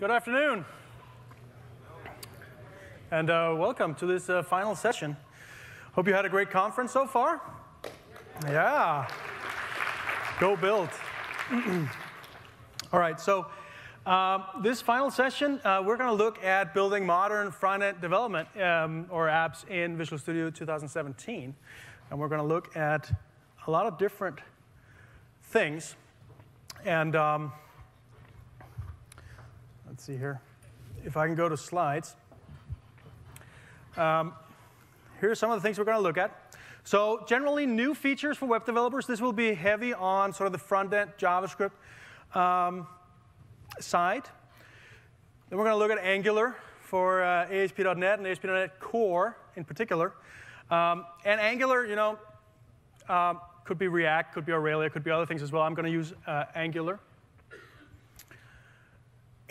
Good afternoon, and welcome to this final session. Hope you had a great conference so far. Yeah, go build. All right, so this final session, we're going to look at building modern front-end development or apps in Visual Studio 2017. And we're going to look at a lot of different things. And let's see here. If I can go to slides. Here's some of the things we're going to look at. So generally, new features for web developers. This will be heavy on sort of the front-end JavaScript side. Then we're going to look at Angular for ASP.NET and ASP.NET Core in particular. And Angular, you know, could be React, could be Aurelia, could be other things as well. I'm going to use Angular.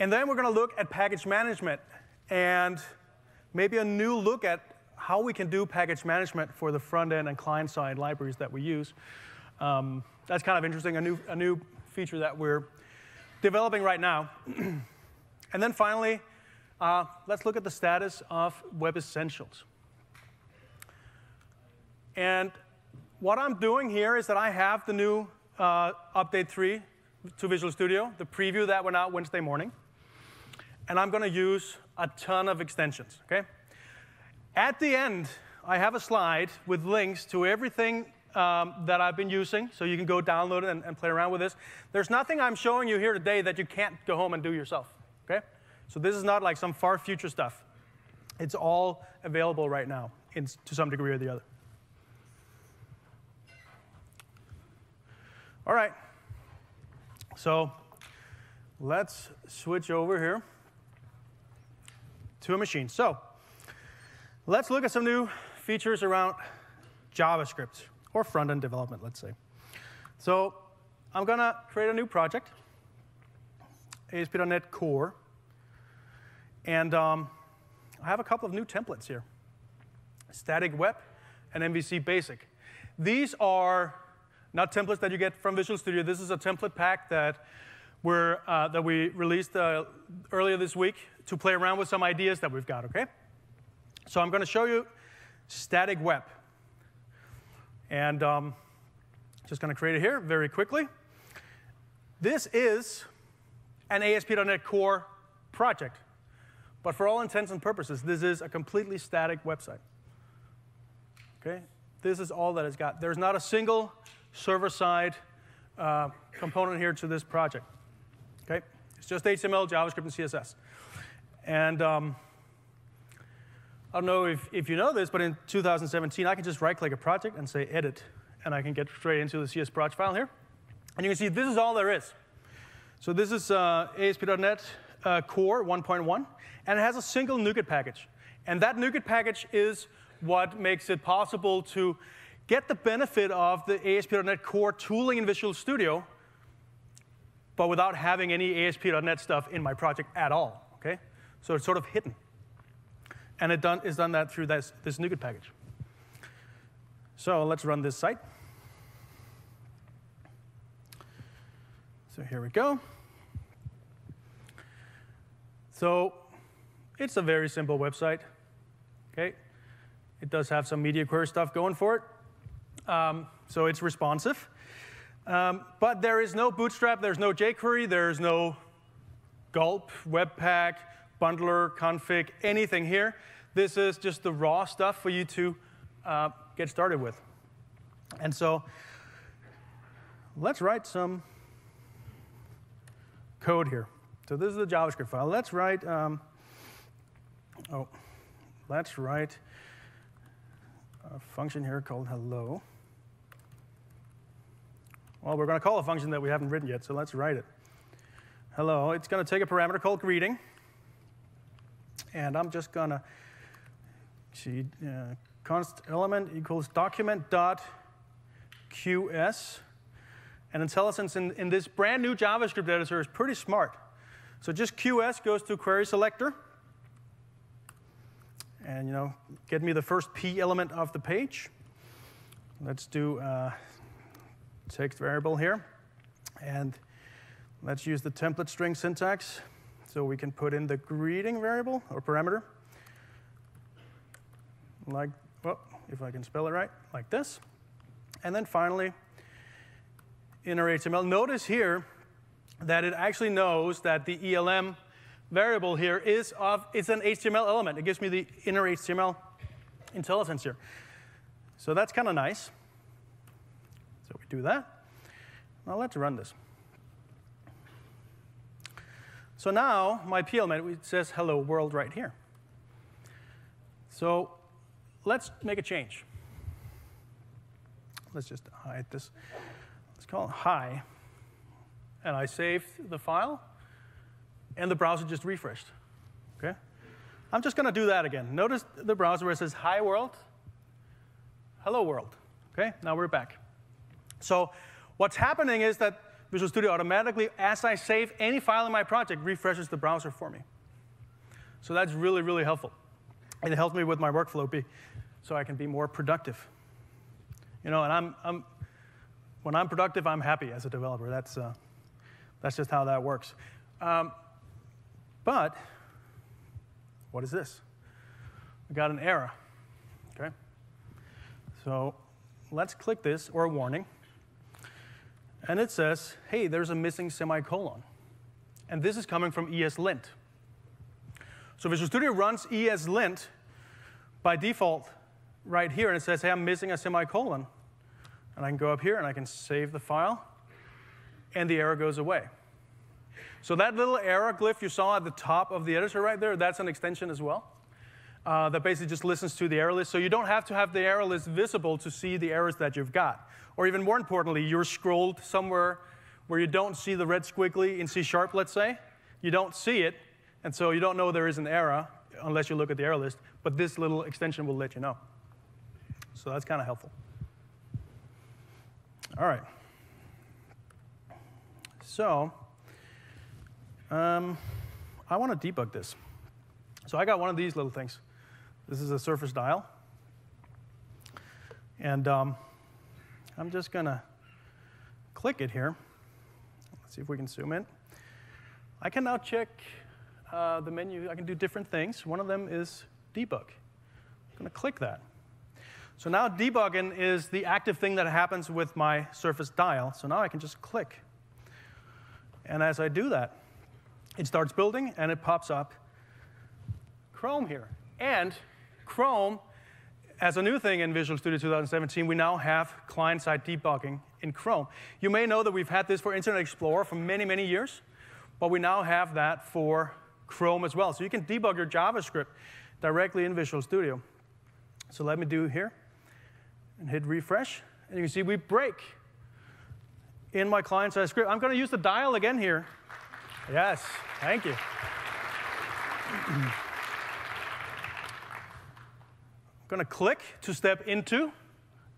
And then we're going to look at package management and maybe a new look at how we can do package management for the front-end and client-side libraries that we use. That's kind of interesting, a new feature that we're developing right now. And then finally, let's look at the status of Web Essentials. And what I'm doing here is that I have the new Update 3 to Visual Studio, the preview that went out Wednesday morning. And I'm going to use a ton of extensions, OK? At the end, I have a slide with links to everything that I've been using, so you can go download it and play around with this. There's nothing I'm showing you here today that you can't go home and do yourself, OK? So this is not like some far future stuff. It's all available right now to some degree or the other. All right. So let's switch over here to a machine. So let's look at some new features around JavaScript, or front-end development, let's say. So I'm going to create a new project, ASP.NET Core. And I have a couple of new templates here, Static Web and MVC Basic. These are not templates that you get from Visual Studio. This is a template pack that we released earlier this week to play around with some ideas that we've got, OK? So I'm going to show you Static Web. And just going to create it here very quickly. This is an ASP.NET Core project. But for all intents and purposes, this is a completely static website. OK? This is all that it's got. There's not a single server-side component here to this project. OK? It's just HTML, JavaScript, and CSS. And I don't know if you know this, but in 2017, I can just right-click a project and say Edit. And I can get straight into the CSproj file here. And you can see this is all there is. So this is ASP.NET Core 1.1. And it has a single NuGet package. And that NuGet package is what makes it possible to get the benefit of the ASP.NET Core tooling in Visual Studio, but without having any ASP.NET stuff in my project at all. Okay? So it's sort of hidden. And it's done that through this NuGet package. So let's run this site. So here we go. So it's a very simple website. Okay? It does have some media query stuff going for it. So it's responsive. But there is no Bootstrap. There's no jQuery. There's no Gulp, Webpack, Bundler, Config, anything here. This is just the raw stuff for you to get started with. And so let's write some code here. So this is the JavaScript file. Let's write a function here called hello. Well, we're going to call a function that we haven't written yet, so let's write it. Hello. It's going to take a parameter called greeting. And I'm just going to see const element equals document.qs. And IntelliSense in this brand new JavaScript editor is pretty smart. So just QS goes to query selector. And get me the first P element of the page. Let's do text variable here. And let's use the template string syntax So we can put in the greeting variable or parameter, like, well, if I can spell it right, like this. And then finally, inner HTML. Notice here that it actually knows that the ELM variable here it's an HTML element. It gives me the inner HTML intelligence here. So that's kind of nice. So we do that. Now let's run this. So now my P element, it says hello world right here. So let's make a change. Let's just hide this. Let's call it hi. And I saved the file, and the browser just refreshed. Okay? I'm just going to do that again. Notice the browser where it says hi world, hello world. Okay? Now we're back. So what's happening is that Visual Studio automatically, as I save any file in my project, refreshes the browser for me. So that's really, really helpful. It helps me with my workflow so I can be more productive. You know, and when I'm productive, I'm happy as a developer. That's just how that works. But what is this? We got an error. Okay? So let's click this, or a warning. And it says, hey, there's a missing semicolon. And this is coming from ESLint. So Visual Studio runs ESLint by default right here, and it says, hey, I'm missing a semicolon. And I can go up here, and I can save the file, and the error goes away. So that little error glyph you saw at the top of the editor right there, that's an extension as well. That basically just listens to the error list. So you don't have to have the error list visible to see the errors that you've got. Or even more importantly, you're scrolled somewhere where you don't see the red squiggly in C#, let's say. You don't see it, and so you don't know there is an error unless you look at the error list. But this little extension will let you know. So that's kind of helpful. All right. So I want to debug this. So I got one of these little things. This is a surface dial. And I'm just going to click it here. Let's see if we can zoom in. I can now check the menu. I can do different things. One of them is debug. I'm going to click that. So now debugging is the active thing that happens with my surface dial. So now I can just click. And as I do that, it starts building, and it pops up Chrome here. And Chrome, as a new thing in Visual Studio 2017, we now have client-side debugging in Chrome. You may know that we've had this for Internet Explorer for many, many years, but we now have that for Chrome as well. So you can debug your JavaScript directly in Visual Studio. So let me do here and hit refresh. And you can see we break in my client-side script. I'm going to use the dial again here. Yes, thank you. I'm going to click to step into,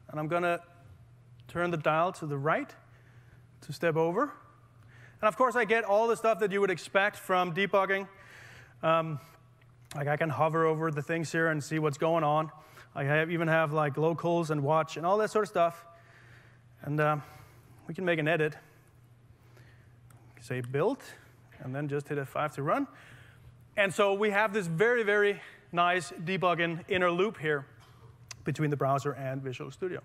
and I'm going to turn the dial to the right to step over. And of course, I get all the stuff that you would expect from debugging. Like I can hover over the things here and see what's going on. I even have like locals and watch and all that sort of stuff. And we can make an edit. Say build, and then just hit F5 to run. And so we have this very, very nice debugging inner loop here between the browser and Visual Studio.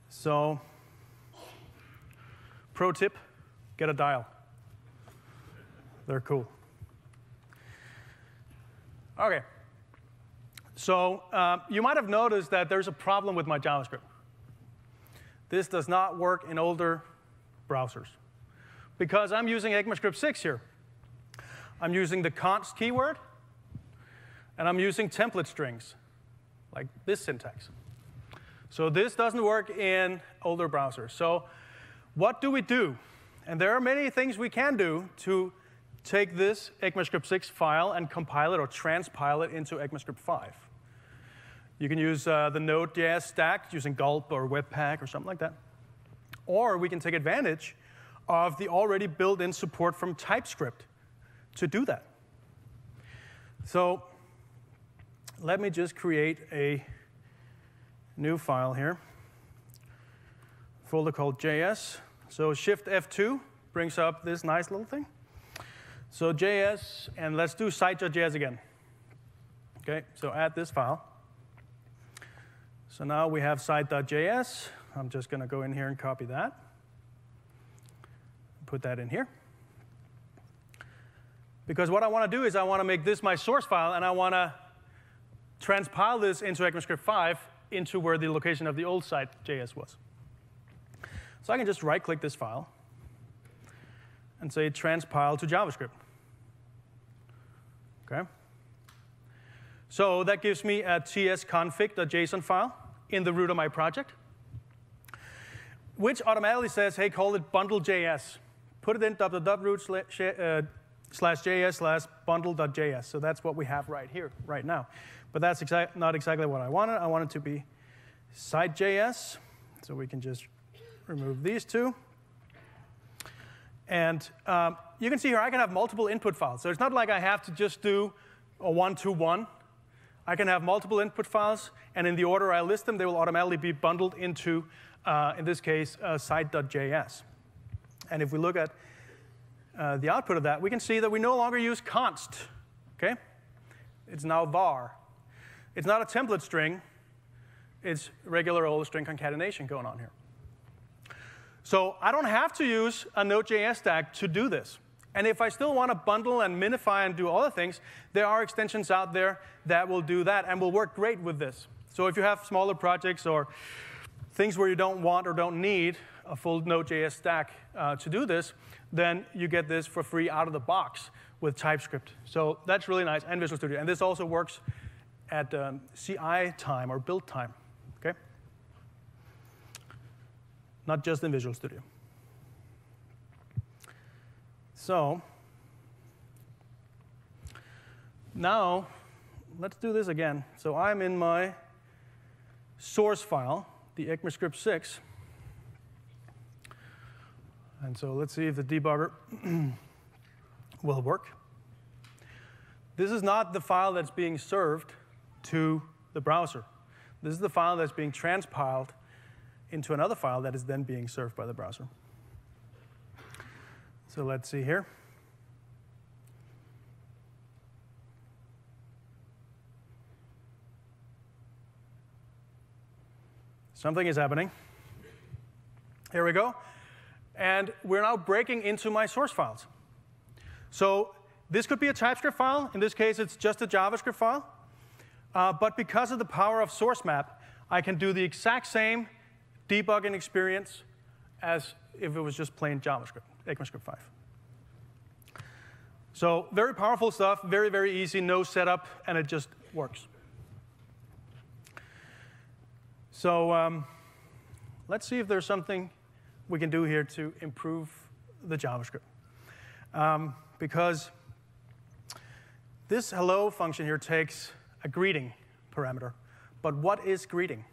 So, pro tip, get a dial. They're cool. OK. So you might have noticed that there's a problem with my JavaScript. This does not work in older browsers because I'm using ECMAScript 6 here. I'm using the const keyword, and I'm using template strings, like this syntax. So this doesn't work in older browsers. So what do we do? And there are many things we can do to take this ECMAScript 6 file and compile it or transpile it into ECMAScript 5. You can use the Node.js stack using Gulp or Webpack or something like that. Or we can take advantage of the already built-in support from TypeScript to do that. So let me just create a new file here, folder called JS. So Shift F2 brings up this nice little thing. So JS, and let's do site.js again. Okay, so add this file. So now we have site.js. I'm just going to go in here and copy that. Put that in here. Because what I want to do is I want to make this my source file, and I want to transpile this into ECMAScript 5 into where the location of the old site.js was. So I can just right-click this file and say transpile to JavaScript. Okay. So that gives me a tsconfig.json file in the root of my project, which automatically says, hey, call it bundle.js. Put it in www.root/js/bundle.js. So that's what we have right here, right now. But that's not exactly what I wanted. I want it to be site.js. So we can just remove these two. And you can see here I can have multiple input files. So it's not like I have to just do a one-to-one. I can have multiple input files, and in the order I list them, they will automatically be bundled into, in this case, site.js. And if we look at the output of that, we can see that we no longer use const. Okay? It's now var. It's not a template string. It's regular old string concatenation going on here. So I don't have to use a Node.js stack to do this. And if I still want to bundle and minify and do other things, there are extensions out there that will do that and will work great with this. So if you have smaller projects or things where you don't want or don't need a full Node.js stack to do this, then you get this for free out of the box with TypeScript. So that's really nice, and Visual Studio. And this also works at CI time or build time. Okay? Not just in Visual Studio. So now let's do this again. So I'm in my source file, the ECMAScript 6. And so let's see if the debugger will work. This is not the file that's being served to the browser. This is the file that's being transpiled into another file that is then being served by the browser. So let's see here. Something is happening. Here we go. And we're now breaking into my source files. So this could be a TypeScript file. In this case, it's just a JavaScript file. But because of the power of source map, I can do the exact same debugging experience as if it was just plain JavaScript, ECMAScript 5. So very powerful stuff, very, very easy, no setup, and it just works. So let's see if there's something we can do here to improve the JavaScript. Because this hello function here takes a greeting parameter. But what is greeting?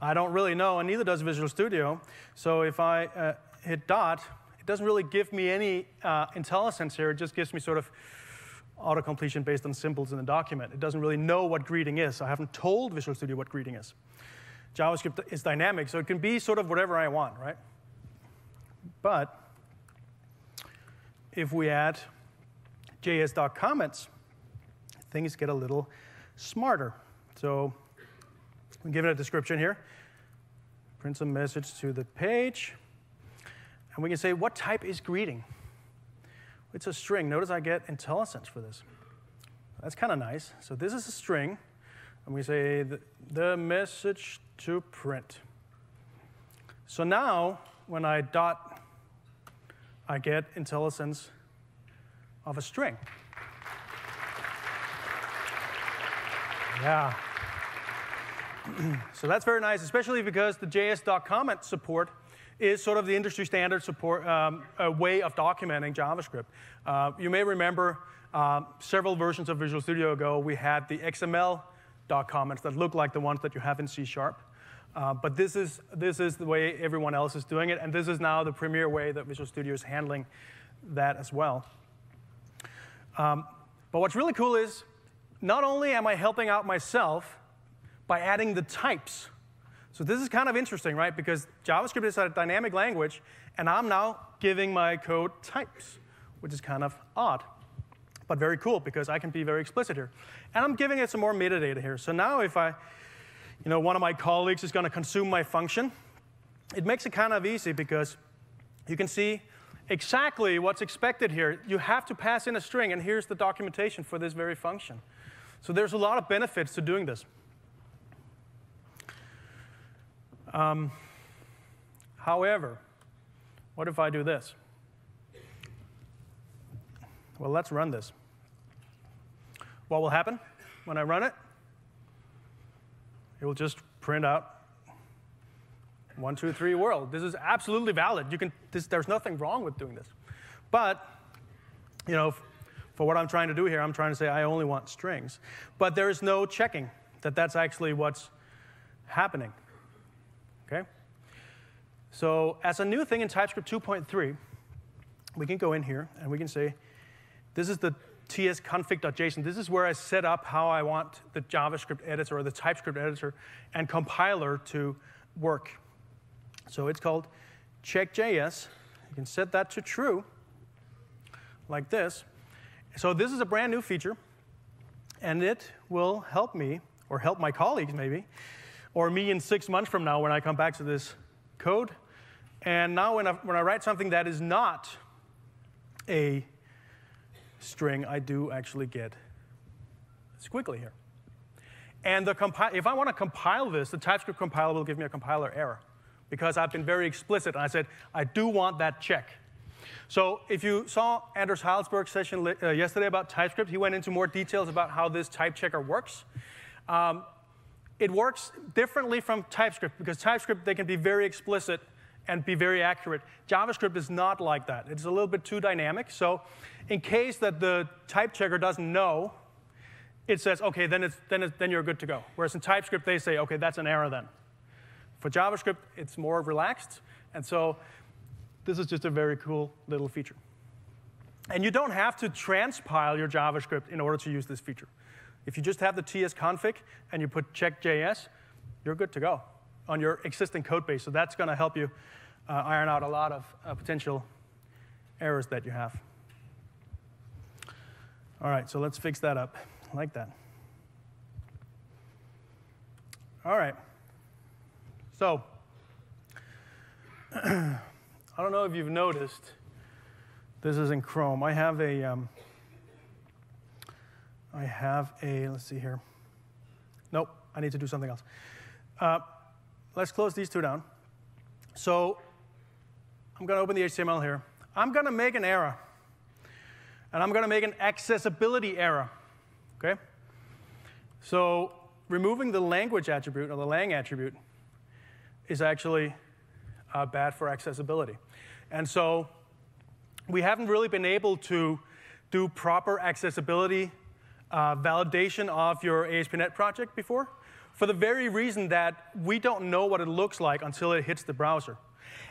I don't really know, and neither does Visual Studio. So if I hit dot, it doesn't really give me any IntelliSense here. It just gives me sort of auto-completion based on symbols in the document. It doesn't really know what greeting is. I haven't told Visual Studio what greeting is. JavaScript is dynamic, so it can be sort of whatever I want, right? But if we add js.comments, things get a little smarter. So we give it a description here. Print some message to the page. And we can say, what type is greeting? It's a string. Notice I get IntelliSense for this. That's kind of nice. So this is a string. And we say the message to print. So now, when I dot, I get IntelliSense of a string. Yeah. So that's very nice, especially because the js.comment support is sort of the industry standard support a way of documenting JavaScript. You may remember several versions of Visual Studio ago, we had the XML.comments that look like the ones that you have in C#. But this is the way everyone else is doing it, and this is now the premier way that Visual Studio is handling that as well. But what's really cool is, not only am I helping out myself by adding the types. So this is kind of interesting, right? Because JavaScript is a dynamic language, and I'm now giving my code types, which is kind of odd, but very cool because I can be very explicit here. And I'm giving it some more metadata here. So now if one of my colleagues is going to consume my function, it makes it kind of easy because you can see exactly what's expected here. You have to pass in a string, and here's the documentation for this very function. So there's a lot of benefits to doing this. However, what if I do this? Well, let's run this. What will happen when I run it? It will just print out 1, 2, 3 world. This is absolutely valid. There's nothing wrong with doing this. But, for what I'm trying to do here, I'm trying to say I only want strings. But there is no checking that that's actually what's happening. Okay? So as a new thing in TypeScript 2.3, we can go in here and we can say, this is the tsconfig.json. This is where I set up how I want the JavaScript editor or the TypeScript editor and compiler to work. So it's called check.js. You can set that to true, like this. So this is a brand new feature, and it will help me, or help my colleagues maybe, or me in 6 months from now when I come back to this code. And now when I write something that is not a string, I do actually get squiggly here. And if I want to compile this, the TypeScript compiler will give me a compiler error because I've been very explicit, and I said, I do want that check. So if you saw Anders Heilsberg's session yesterday about TypeScript, he went into more details about how this type checker works. It works differently from TypeScript because TypeScript, they can be very explicit and be very accurate. JavaScript is not like that. It's a little bit too dynamic. So in case that the type checker doesn't know, it says, OK, then you're good to go. Whereas in TypeScript, they say, OK, that's an error then. For JavaScript, it's more relaxed. And so this is just a very cool little feature. And you don't have to transpile your JavaScript in order to use this feature. If you just have the tsconfig and you put check.js, you're good to go on your existing code base. So that's going to help you iron out a lot of potential errors that you have. All right, so let's fix that up like that. All right. So I don't know if you've noticed, this is in Chrome. I have a, let's see here. Nope, I need to do something else. Let's close these two down. So I'm going to open the HTML here. I'm going to make an error. And I'm going to make an accessibility error. Okay? So removing the language attribute, or the lang attribute, is actually bad for accessibility. And so we haven't really been able to do proper accessibility validation of your ASP.NET project before, for the very reason that we don't know what it looks like until it hits the browser.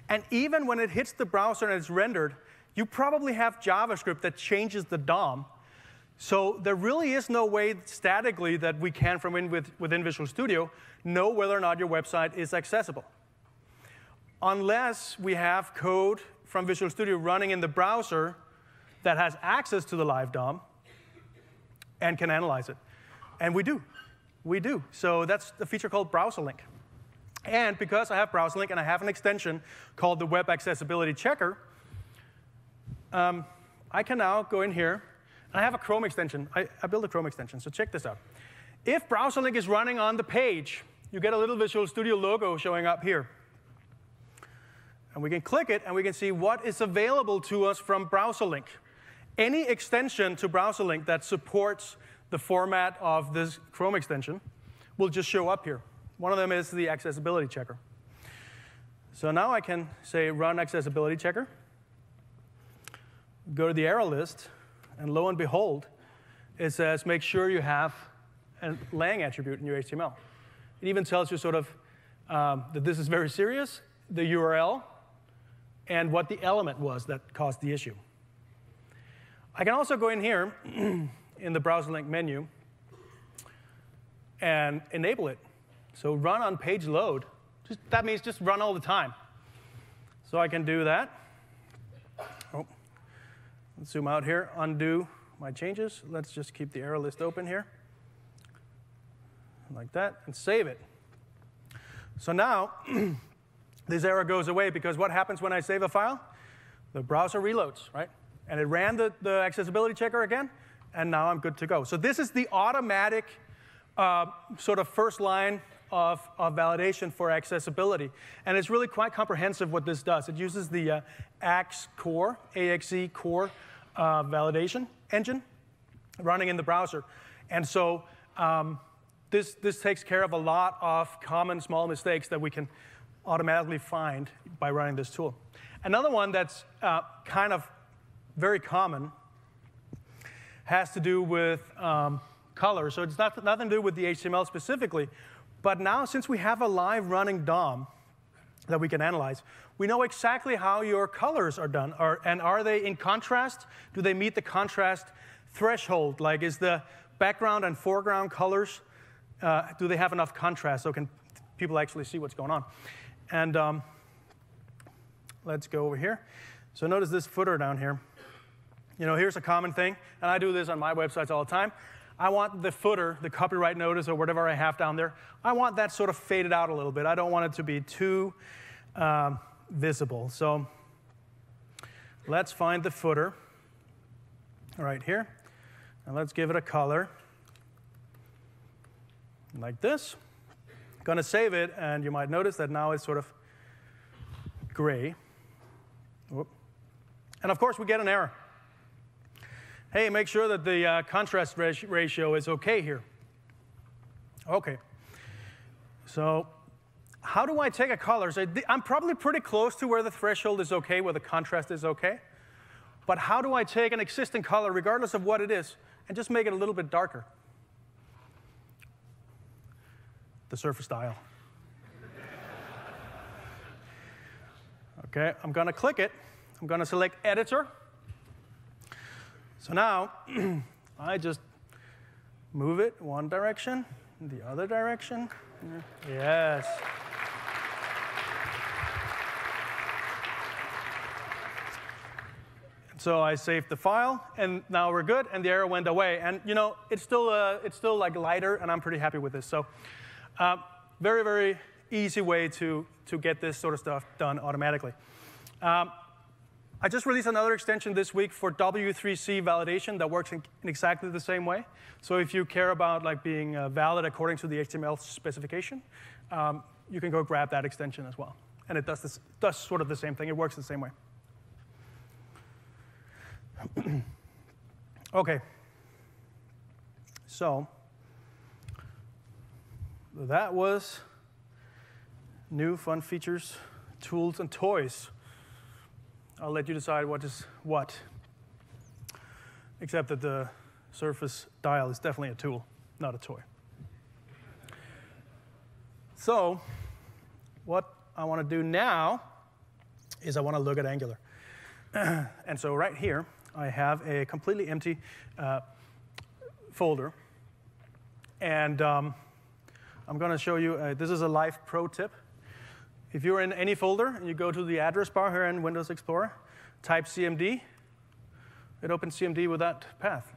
And even when it hits the browser and it's rendered, you probably have JavaScript that changes the DOM. So there really is no way statically that we can, from within Visual Studio, know whether or not your website is accessible. Unless we have code from Visual Studio running in the browser that has access to the live DOM and can analyze it. And we do. We do. So that's the feature called Browser Link. And because I have Browser Link and I have an extension called the Web Accessibility Checker, I can now go in here, and I have a Chrome extension. I built a Chrome extension, so check this out. If Browser Link is running on the page, you get a little Visual Studio logo showing up here. And we can click it, and we can see what is available to us from Browser Link. Any extension to Browser Link that supports the format of this Chrome extension will just show up here. One of them is the accessibility checker. So now I can say run accessibility checker, go to the error list, and lo and behold, it says make sure you have a lang attribute in your HTML. It even tells you sort of that this is very serious, the URL, and what the element was that caused the issue. I can also go in here in the Browser Link menu and enable it. So run on page load That means just run all the time. So I can do that. Oh, let's zoom out here, undo my changes. Let's just keep the arrow list open here, like that, and save it. So now, this error goes away because what happens when I save a file? The browser reloads, right? And it ran the accessibility checker again, and now I'm good to go. So this is the automatic sort of first line of validation for accessibility. And it's really quite comprehensive what this does. It uses the AXE core validation engine running in the browser. And so this takes care of a lot of common small mistakes that we can automatically find by running this tool. Another one that's kind of very common has to do with color. So it's nothing to do with the HTML specifically. But now, since we have a live running DOM that we can analyze, we know exactly how your colors are done. And are they in contrast? Do they meet the contrast threshold? Like, is the background and foreground colors, do they have enough contrast so can people actually see what's going on? And let's go over here. So notice this footer down here. You know, here's a common thing, and I do this on my websites all the time. I want the footer, the copyright notice or whatever I have down there, I want that sort of faded out a little bit. I don't want it to be too visible. So let's find the footer right here, and let's give it a color like this. I'm going to save it, and you might notice that now it's sort of gray. Whoop. And of course, we get an error. Hey, make sure that the contrast ratio is OK here. OK. So how do I take a color? So I'm probably pretty close to where the threshold is OK, where the contrast is OK. But how do I take an existing color, regardless of what it is, and just make it a little bit darker? The Surface Dial. OK, I'm going to click it. I'm going to select Editor. So now, I just move it one direction, the other direction. Yes. So I saved the file, and now we're good, and the error went away. And you know, it's still like lighter, and I'm pretty happy with this. So, very, very easy way to get this sort of stuff done automatically. I just released another extension this week for W3C validation that works in exactly the same way. So if you care about like being valid according to the HTML specification, you can go grab that extension as well. And it does sort of the same thing. It works the same way. OK. So that was new fun features, tools, and toys. I'll let you decide what is what, except that the Surface Dial is definitely a tool, not a toy. So what I want to do now is I want to look at Angular. And so right here, I have a completely empty folder. And I'm going to show you, this is a live pro tip. If you're in any folder and you go to the address bar here in Windows Explorer, type CMD, it opens CMD with that path.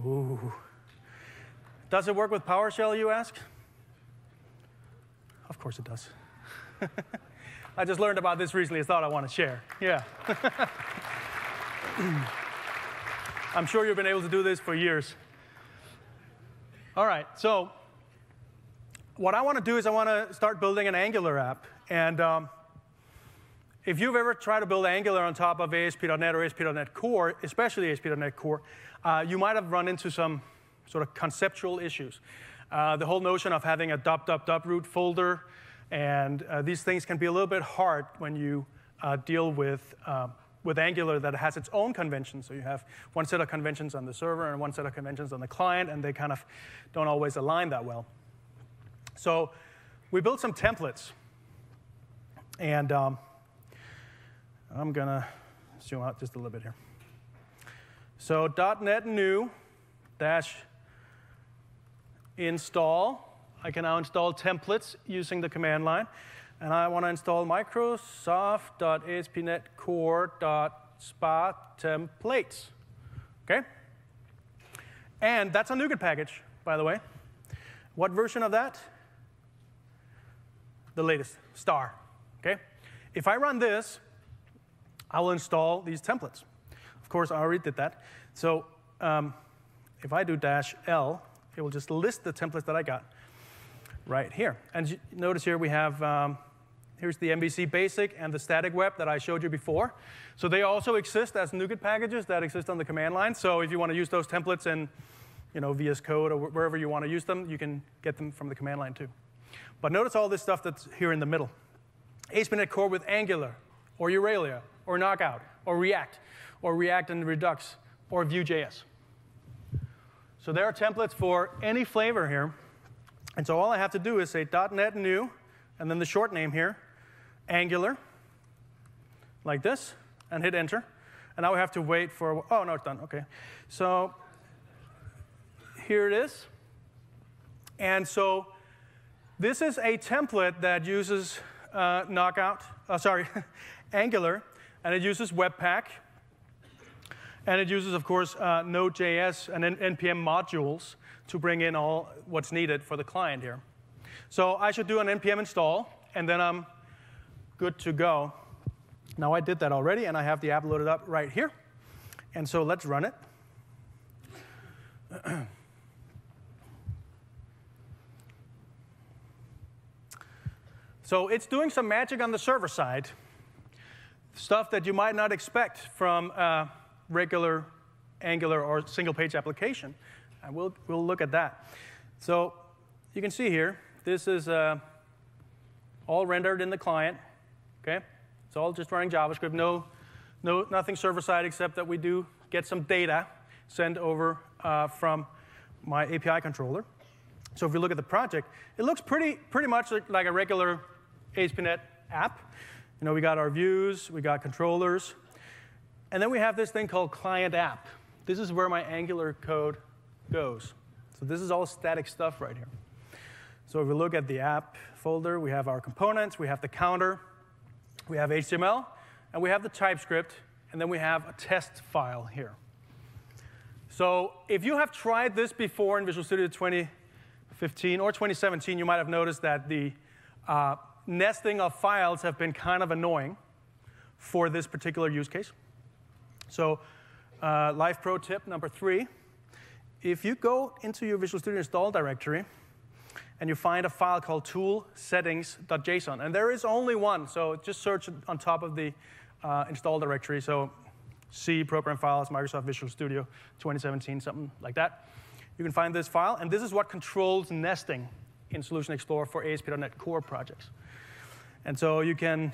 Ooh. Does it work with PowerShell, you ask? Of course it does. I just learned about this recently. I thought I want to share. Yeah. I'm sure you've been able to do this for years. All right, so what I want to do is I want to start building an Angular app. And if you've ever tried to build Angular on top of ASP.NET or ASP.NET Core, especially ASP.NET Core, you might have run into some sort of conceptual issues. The whole notion of having a .root folder, and these things can be a little bit hard when you deal with Angular that has its own conventions. So you have one set of conventions on the server and one set of conventions on the client, and they kind of don't always align that well. So we built some templates. And I'm going to zoom out just a little bit here. So .NET new -install I can now install templates using the command line. And I want to install Microsoft.ASP.NET Core.SPA templates. Okay? And that's a NuGet package, by the way. What version of that? The latest, star. Okay? If I run this, I will install these templates. Of course, I already did that. So if I do -L, it will just list the templates that I got right here. And notice here we have, here's the MVC Basic and the static web that I showed you before. So they also exist as NuGet packages that exist on the command line. So if you want to use those templates in VS Code or wherever you want to use them, you can get them from the command line too. But notice all this stuff that's here in the middle. ASP.NET Core with Angular, or Euralia, or Knockout, or React and Redux, or Vue.js. So there are templates for any flavor here. And so all I have to do is say .NET new, and then the short name here, Angular, like this, and hit enter. And now we have to wait for, oh, no, it's done. OK. So here it is. And so this is a template that uses Angular, and it uses Webpack. And it uses, of course, Node.js and NPM modules to bring in all what's needed for the client here. So I should do an NPM install, and then I'm good to go. Now I did that already, and I have the app loaded up right here. And so let's run it. So it's doing some magic on the server side, stuff that you might not expect from regular Angular or single-page application. And we'll look at that. So you can see here, this is all rendered in the client. Okay, it's all just running JavaScript. Nothing server-side except that we do get some data sent over from my API controller. So if you look at the project, it looks pretty much like a regular ASP.NET app. We got our views, we got controllers. And then we have this thing called client app. This is where my Angular code goes. So this is all static stuff right here. So if we look at the app folder, we have our components, we have the counter, we have HTML, and we have the TypeScript, and then we have a test file here. So if you have tried this before in Visual Studio 2015 or 2017, you might have noticed that the nesting of files have been kind of annoying for this particular use case. So live pro tip number 3, if you go into your Visual Studio install directory and you find a file called toolsettings.json, and there is only one, so just search on top of the install directory, so C, program files, Microsoft Visual Studio 2017, something like that. You can find this file, and this is what controls nesting in Solution Explorer for ASP.NET Core projects. And so you can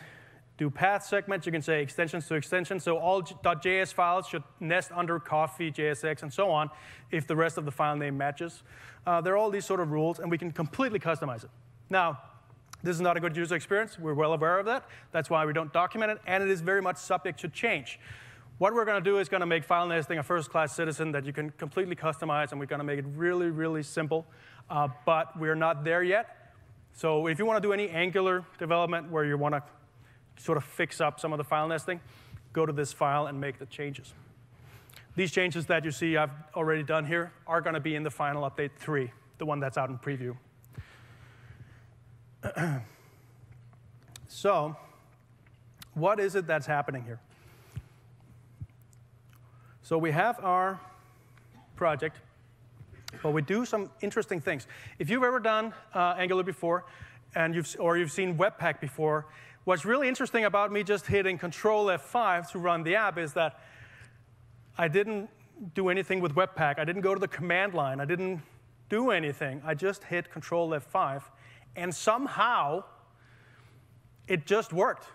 do path segments. You can say extensions to extensions. So all .js files should nest under coffee, JSX, and so on if the rest of the file name matches. There are all these sort of rules, and we can completely customize it. Now, this is not a good user experience. We're well aware of that. That's why we don't document it, and it is very much subject to change. What we're going to do is going to make file nesting a first-class citizen that you can completely customize, and we're going to make it really, really simple. But we're not there yet. So if you want to do any Angular development where you want to sort of fix up some of the file nesting, go to this file and make the changes. These changes that you see I've already done here are going to be in the final update 3, the one that's out in preview. So what is it that's happening here? So we have our project, but we do some interesting things. If you've ever done Angular before, and you've seen Webpack before, what's really interesting about me just hitting Control F5 to run the app is that I didn't do anything with Webpack. I didn't go to the command line. I didn't do anything. I just hit Control F5, and somehow it just worked.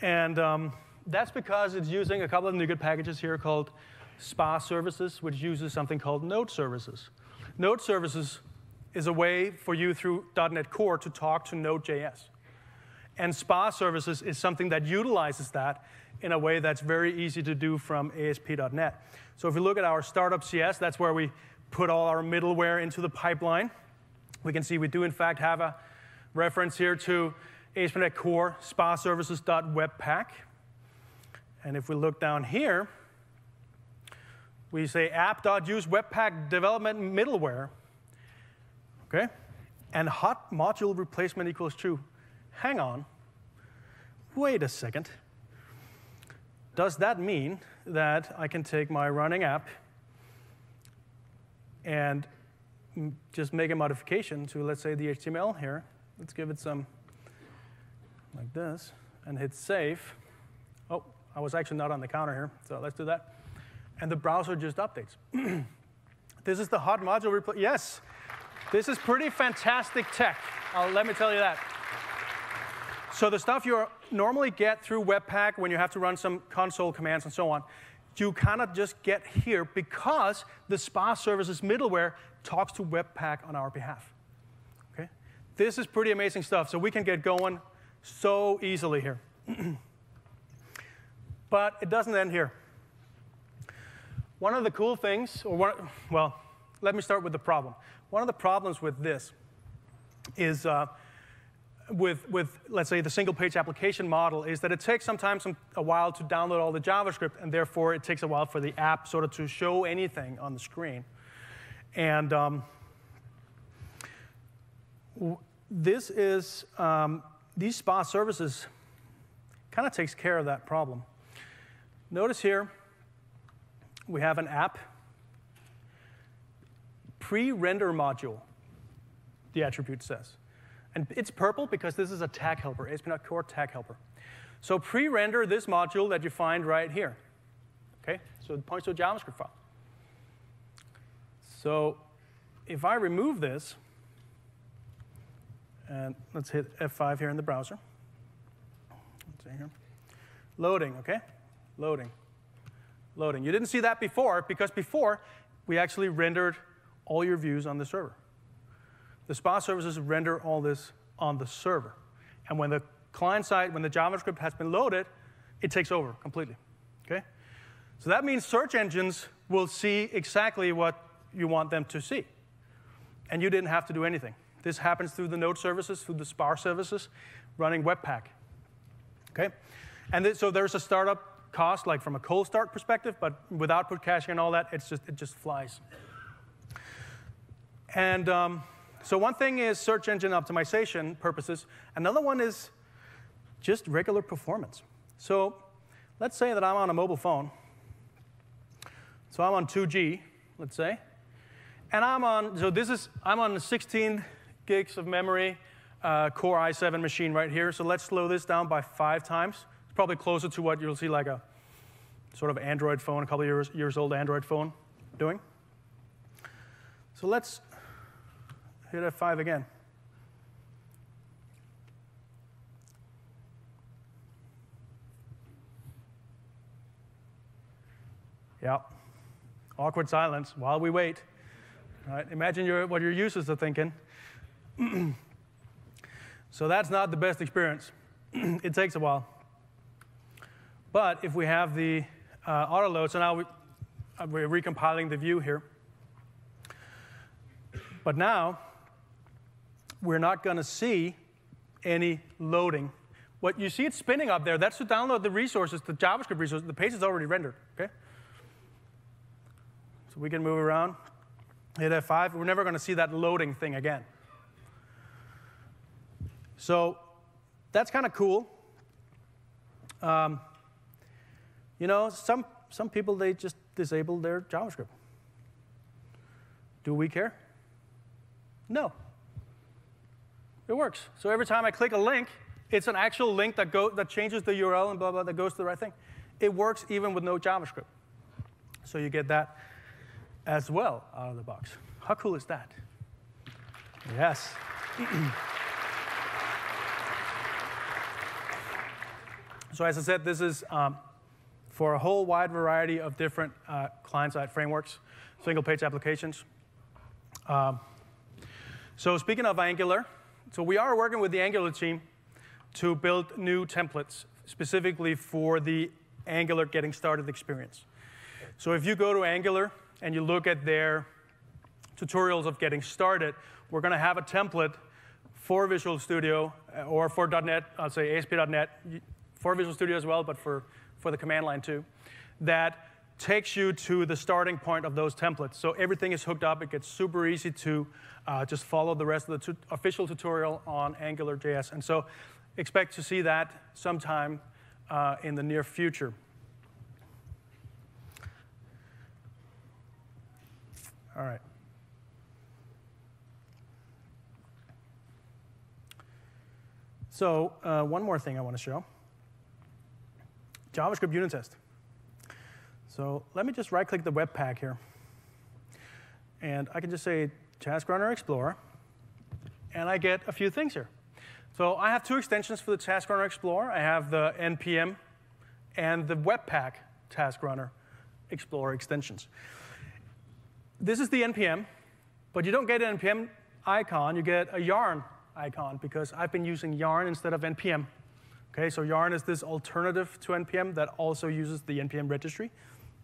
And that's because it's using a couple of NuGet packages here called SPA services, which uses something called Node services. Node services is a way for you through .NET Core to talk to Node.js. And SPA services is something that utilizes that in a way that's very easy to do from ASP.NET. So if we look at our startup CS, that's where we put all our middleware into the pipeline. We can see we do, in fact, have a reference here to ASP.NET Core spa services.webpack. And if we look down here, we say app.use webpack development middleware. Okay? And hot module replacement equals true. Hang on. Wait a second. Does that mean that I can take my running app and just make a modification to, let's say, the HTML here? Let's give it some like this and hit save. Oh, I was actually not on the counter here, so let's do that. And the browser just updates. This is the hot module replace. Yes, this is pretty fantastic tech. Let me tell you that. So the stuff you normally get through Webpack when you have to run some console commands and so on, you cannot just get here because the spa services middleware talks to Webpack on our behalf. Okay? This is pretty amazing stuff. So we can get going so easily here. But it doesn't end here. One of the cool things, well, let me start with the problem. One of the problems with this is with let's say, the single-page application model is that it takes sometimes a while to download all the JavaScript, and therefore it takes a while for the app sort of to show anything on the screen. And this is these spa services kind of takes care of that problem. Notice here we have an app pre-render module, the attribute says. And it's purple because this is a tag helper, ASP.NET Core tag helper. So pre-render this module that you find right here. Okay? So it points to a JavaScript file. So if I remove this, and let's hit F5 here in the browser. Let's see here. Loading, okay? Loading. Loading. You didn't see that before because before we actually rendered all your views on the server. The spa services render all this on the server. And when the client side, when the JavaScript has been loaded, it takes over completely. Okay? So that means search engines will see exactly what you want them to see. And you didn't have to do anything. This happens through the node services, through the spa services, running Webpack. Okay? And so there's a startup cost, like from a cold start perspective, but with output caching and all that, it just flies. And so one thing is search engine optimization purposes. Another one is just regular performance. So let's say that I'm on a mobile phone. So I'm on 2G, let's say. And I'm on 16 gigs of memory, Core i7 machine right here. So let's slow this down by 5 times. It's probably closer to what you'll see like a sort of Android phone, a couple of years old Android phone doing. So let's hit F5 again. Yeah. Awkward silence while we wait. All right. Imagine what your users are thinking. So that's not the best experience. It takes a while. But if we have the auto load, so now we're recompiling the view here. But now we're not going to see any loading. What you see it spinning up there, that's to download the resources, the JavaScript resources. The page is already rendered. Okay? So we can move around, hit F5. We're never going to see that loading thing again. So that's kind of cool. You know, some people, they just disable their JavaScript. Do we care? No. It works. So every time I click a link, it's an actual link that changes the URL and blah, blah, that goes to the right thing. It works even with no JavaScript. So you get that as well out of the box. How cool is that? Yes. So as I said, this is for a whole wide variety of different client-side frameworks, single-page applications. So speaking of Angular, so we are working with the Angular team to build new templates specifically for the Angular getting started experience. So if you go to Angular and you look at their tutorials of getting started, we're going to have a template for Visual Studio or for .NET, I'll say ASP.NET, for Visual Studio as well, but for the command line too, that takes you to the starting point of those templates. So everything is hooked up. It gets super easy to just follow the rest of the official tutorial on AngularJS. And so expect to see that sometime in the near future. All right. So one more thing I want to show. JavaScript unit test. So let me just right-click the Webpack here. And I can just say Task Runner Explorer. And I get a few things here. So I have two extensions for the Task Runner Explorer. I have the NPM and the Webpack Task Runner Explorer extensions. This is the NPM, but you don't get an NPM icon. You get a Yarn icon, because I've been using Yarn instead of NPM. Okay, so Yarn is this alternative to NPM that also uses the NPM registry.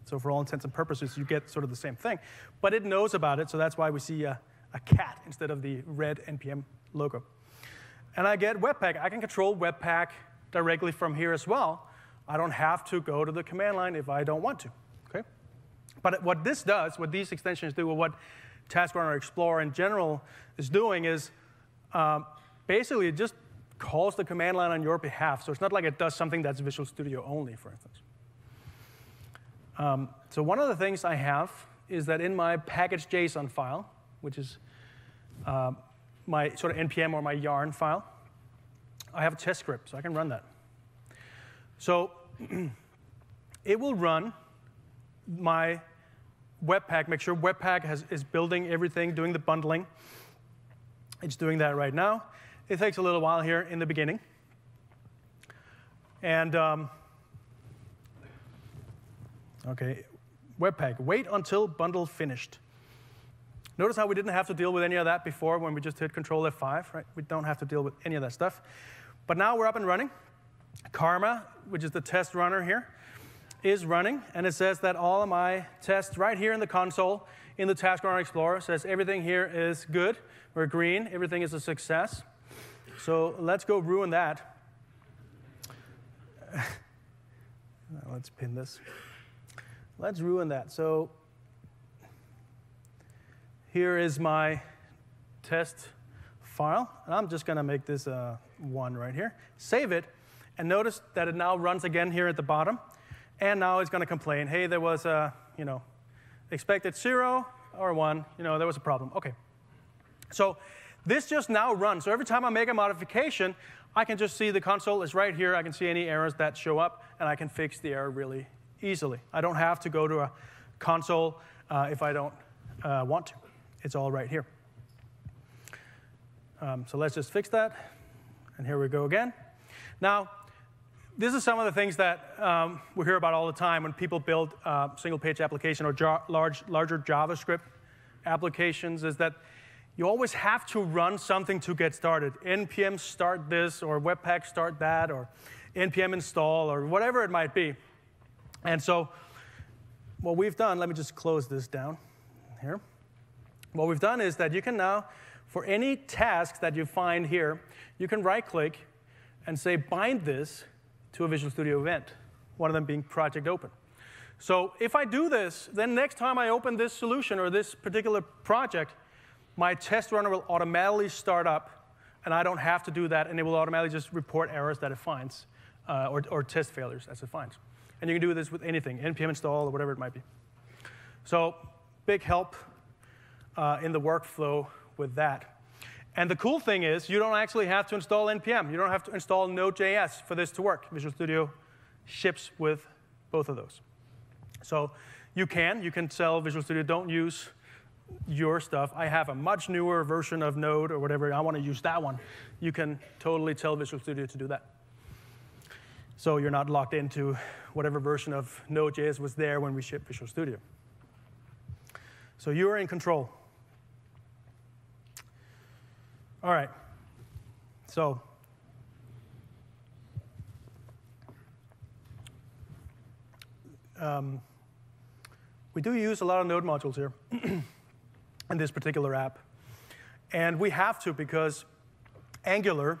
So for all intents and purposes, you get sort of the same thing. But it knows about it, so that's why we see a cat instead of the red NPM logo. And I get Webpack. I can control Webpack directly from here as well. I don't have to go to the command line if I don't want to. Okay? But what this does, what these extensions do, or what Task Runner Explorer in general is doing is basically it just calls the command line on your behalf. So it's not like it does something that's Visual Studio only, for instance. So one of the things I have is that in my package.json file, which is my sort of NPM or my Yarn file, I have a test script, so I can run that. So it will run my Webpack, make sure Webpack is building everything, doing the bundling. It's doing that right now. It takes a little while here in the beginning. And OK, Webpack, wait until bundle finished. Notice how we didn't have to deal with any of that before when we just hit Control F5, right? We don't have to deal with any of that stuff. But now we're up and running. Karma, which is the test runner here, is running. And it says that all of my tests right here in the console, in the Task Runner Explorer, says everything here is good. We're green. Everything is a success. So let's go ruin that. Let's pin this. Let's ruin that. So here is my test file. And I'm just going to make this 1 right here. Save it. And notice that it now runs again here at the bottom. And now it's going to complain, hey, there was a, expected 0 or 1. There was a problem. OK. So this just now runs. So every time I make a modification, I can just see the console is right here. I can see any errors that show up, and I can fix the error really easily. I don't have to go to a console if I don't want to. It's all right here. So let's just fix that. And here we go again. Now, this is some of the things that we hear about all the time when people build single-page application or larger JavaScript applications, is that you always have to run something to get started. NPM start this, or Webpack start that, or NPM install, or whatever it might be. And so what we've done, let me just close this down here. What we've done is that you can now, for any tasks that you find here, you can right-click and say bind this to a Visual Studio event, one of them being Project Open. So if I do this, then next time I open this solution or this particular project, my test runner will automatically start up, and I don't have to do that, and it will automatically just report errors that it finds, or test failures as it finds. And you can do this with anything, NPM install or whatever it might be. So big help in the workflow with that. And the cool thing is you don't actually have to install NPM. You don't have to install Node.js for this to work. Visual Studio ships with both of those. So you can tell Visual Studio, don't use your stuff. I have a much newer version of Node or whatever. I want to use that one. You can totally tell Visual Studio to do that. So you're not locked into whatever version of Node.js was there when we shipped Visual Studio. So you're in control. All right. So we do use a lot of Node modules here. in this particular app. And we have to because Angular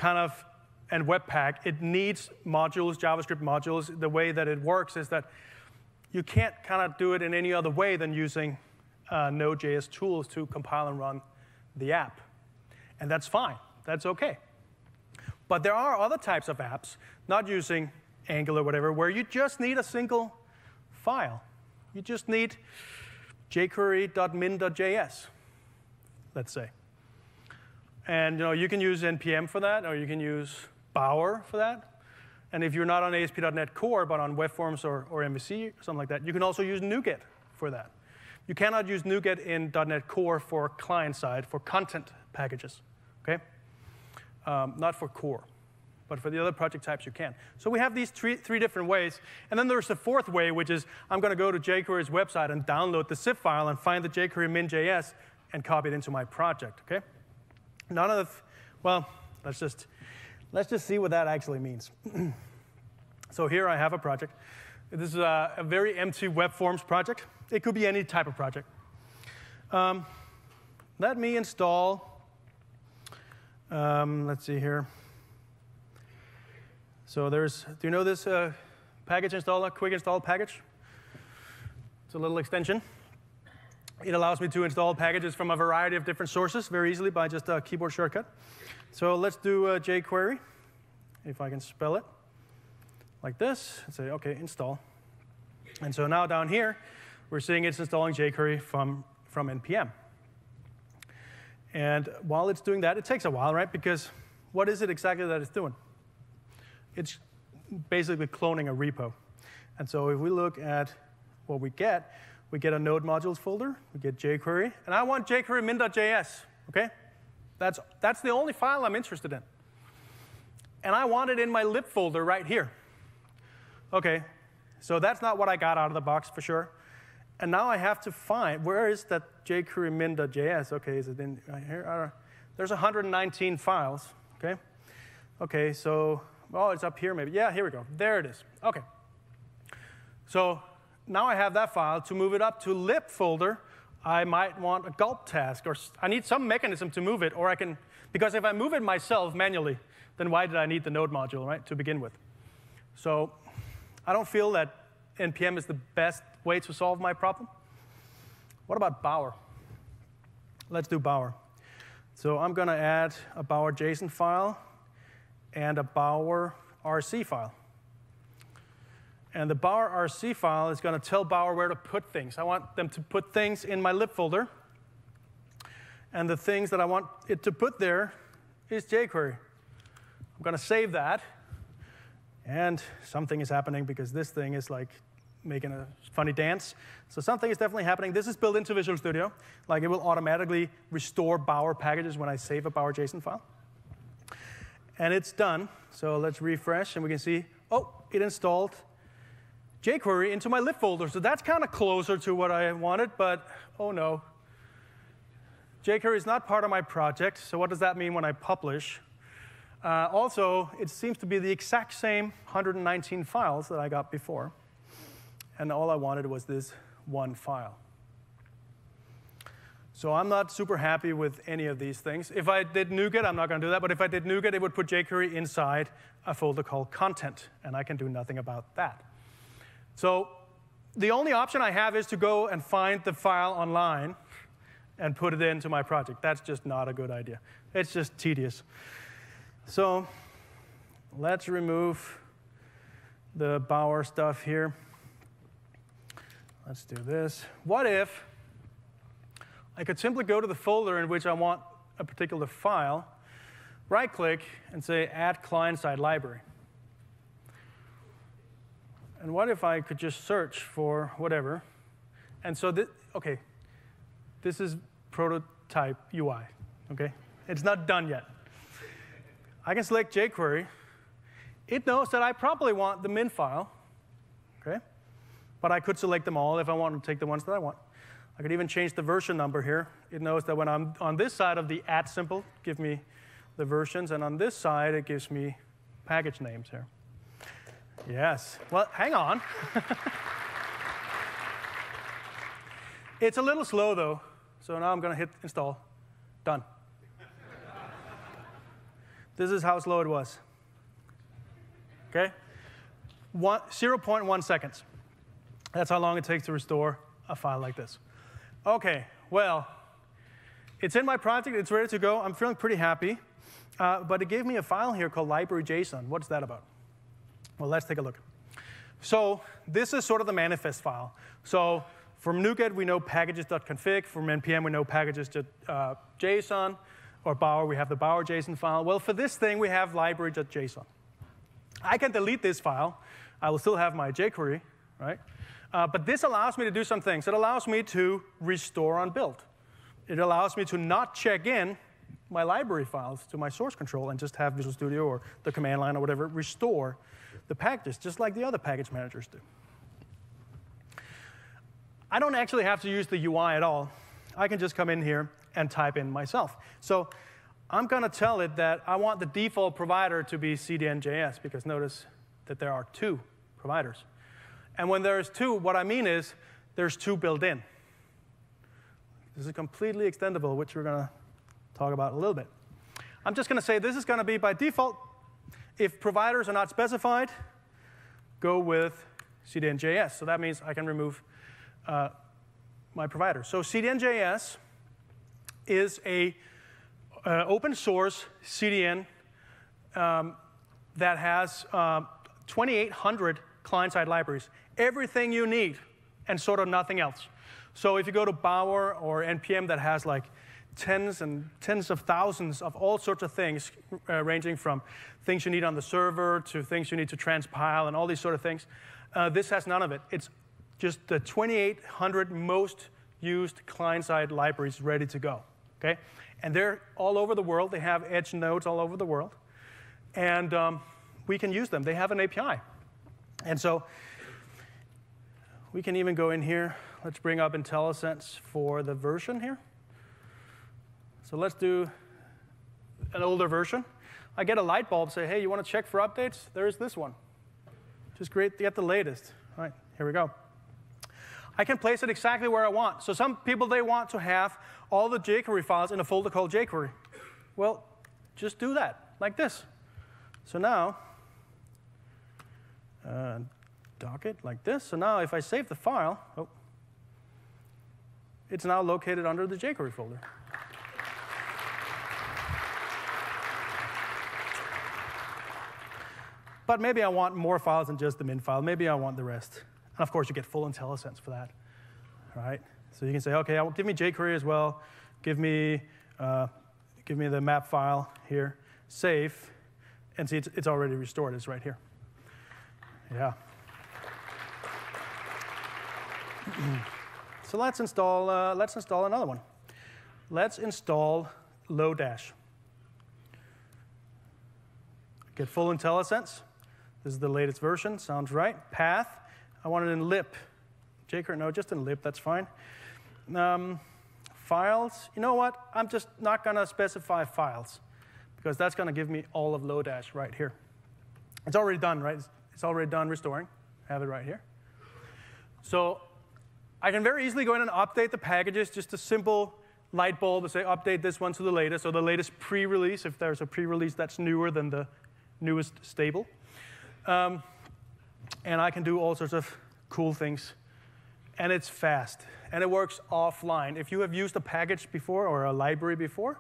and Webpack, it needs modules, JavaScript modules. The way that it works is that you can't kind of do it in any other way than using Node.js tools to compile and run the app. And that's fine. That's OK. But there are other types of apps, not using Angular or whatever, where you just need a single file. You just need jQuery.min.js, let's say. And you can use NPM for that, or you can use Bower for that. And if you're not on ASP.NET Core, but on WebForms or MVC, or something like that, you can also use NuGet for that. You cannot use NuGet in .NET Core for client-side, for content packages, OK? Not for core. But for the other project types, you can. So we have these three different ways. And then there's the fourth way, which is I'm going to go to jQuery's website and download the zip file and find the jQuery min.js and copy it into my project, OK? None of the, well, let's just see what that actually means. So here I have a project. This is a very empty web forms project. It could be any type of project. Let me install, let's see here. So do you know this package installer, quick install package? It's a little extension. It allows me to install packages from a variety of different sources very easily by just a keyboard shortcut. So let's do jQuery, if I can spell it like this, and say, OK, install. And so now down here, we're seeing it's installing jQuery from NPM. And while it's doing that, it takes a while, right? Because what is it exactly that it's doing? It's basically cloning a repo. And so if we look at what we get a node modules folder, we get jQuery, and I want jQuery min.js, OK? That's the only file I'm interested in. And I want it in my lib folder right here. OK, so that's not what I got out of the box for sure. And now I have to find, where is that jQuery min.js? OK, is it in here? There's 119 files, OK? OK, so, oh, it's up here maybe. Yeah, here we go. There it is. OK. So now I have that file. To move it up to lib folder, I might want a gulp task, or I need some mechanism to move it, or I can, because if I move it myself manually, then why did I need the node module, right, to begin with? So I don't feel that NPM is the best way to solve my problem. What about Bower? Let's do Bower. So I'm going to add a Bower JSON file and a Bower RC file. And the Bower RC file is going to tell Bower where to put things. I want them to put things in my lib folder. And the things that I want it to put there is jQuery. I'm going to save that. And something is happening because this thing is like making a funny dance. So something is definitely happening. This is built into Visual Studio. Like it will automatically restore Bower packages when I save a Bower JSON file. And it's done. So let's refresh, and we can see, oh, it installed jQuery into my lib folder. So that's kind of closer to what I wanted, but oh no. jQuery is not part of my project. So what does that mean when I publish? Also, it seems to be the exact same 119 files that I got before. And all I wanted was this one file. So I'm not super happy with any of these things. If I did NuGet, I'm not going to do that. But if I did NuGet, it would put jQuery inside a folder called content. And I can do nothing about that. So the only option I have is to go and find the file online and put it into my project. That's just not a good idea. It's just tedious. So let's remove the Bower stuff here. Let's do this. What if I could simply go to the folder in which I want a particular file, right-click, and say Add Client-Side Library? And what if I could just search for whatever? And so, OK, this is prototype UI. OK, it's not done yet. I can select jQuery. It knows that I probably want the min file. OK, but I could select them all if I want to take the ones that I want. I could even change the version number here. It knows that when I'm on this side of the @ symbol, give me the versions, and on this side, it gives me package names here. Yes. Well, hang on. It's a little slow, though. So now I'm going to hit install. Done. This is how slow it was. Okay? 0.1 seconds. That's how long it takes to restore a file like this. Okay, well, it's in my project. It's ready to go. I'm feeling pretty happy. But it gave me a file here called library.json. What's that about? Well, let's take a look. So this is sort of the manifest file. So from NuGet, we know packages.config. From NPM, we know packages.json. Or Bower, we have the Bower.json file. Well, for this thing, we have library.json. I can delete this file. I will still have my jQuery, right? But this allows me to do some things. It allows me to restore on build. It allows me to not check in my library files to my source control and just have Visual Studio or the command line or whatever restore the packages, just like the other package managers do. I don't actually have to use the UI at all. I can just come in here and type in myself. So I'm going to tell it that I want the default provider to be CDN.js, because notice that there are 2 providers. And when there's 2, what I mean is there's 2 built in. This is completely extendable, which we're going to talk about a little bit. I'm just going to say this is going to be by default. If providers are not specified, go with CDN.js. So that means I can remove my provider. So CDN.js is a open source CDN that has 2,800 client-side libraries. Everything you need and sort of nothing else. So if you go to Bower or NPM, that has like tens and tens of thousands of all sorts of things, ranging from things you need on the server to things you need to transpile and all these sort of things. This has none of it. It's just the 2,800 most used client-side libraries ready to go. Okay? And they're all over the world. They have edge nodes all over the world. And we can use them. They have an API. And so we can even go in here. Let's bring up IntelliSense for the version here. So let's do an older version. I get a light bulb, say, hey, you want to check for updates? There's this one. Just great to get the latest. All right, here we go. I can place it exactly where I want. So some people, they want to have all the jQuery files in a folder called jQuery. Well, just do that, like this. So now, dock it like this. So now if I save the file, it's now located under the jQuery folder. But maybe I want more files than just the min file. Maybe I want the rest. And of course, you get full IntelliSense for that, right? So you can say, OK, give me jQuery as well. Give me the map file here. Save. And see, it's already restored. It's right here. Yeah. So let's install another one. Let's install Lodash. Get full IntelliSense. This is the latest version. Sounds right. Path. I want it in lib. jQuery, no, just in lib. That's fine. Files. You know what? I'm just not going to specify files, because that's going to give me all of Lodash right here. It's already done, right? It's already done restoring. I have it right here. So I can very easily go in and update the packages, just a simple light bulb to say update this one to the latest, or the latest pre-release, if there's a pre-release that's newer than the newest stable. And I can do all sorts of cool things. And it's fast. And it works offline. If you have used a package before or a library before,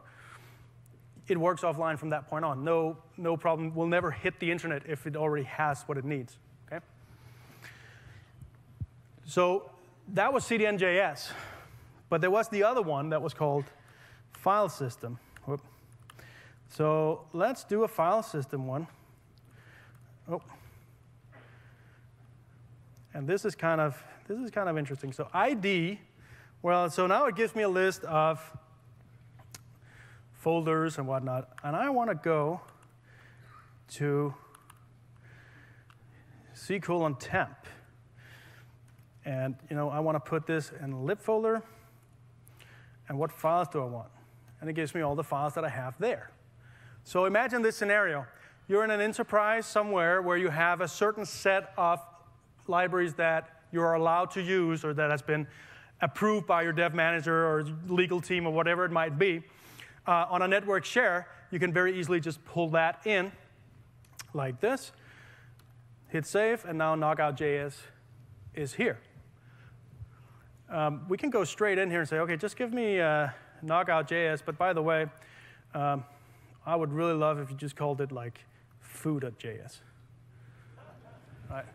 it works offline from that point on. No problem. We'll never hit the internet if it already has what it needs. Okay? So that was CDN.js. But there was the other one that was called file system. Whoop. So let's do a file system one. Oh. And this is kind of interesting. So ID, well, so now it gives me a list of folders and whatnot. And I want to go to C:temp. And I want to put this in a lib folder. And what files do I want? And it gives me all the files that I have there. So imagine this scenario. You're in an enterprise somewhere where you have a certain set of libraries that you are allowed to use or that has been approved by your dev manager or legal team or whatever it might be. On a network share, you can very easily just pull that in like this, hit save, and now Knockout.js is here. We can go straight in here and say, OK, just give me Knockout.js. But by the way, I would really love if you just called it like foo.js. Right.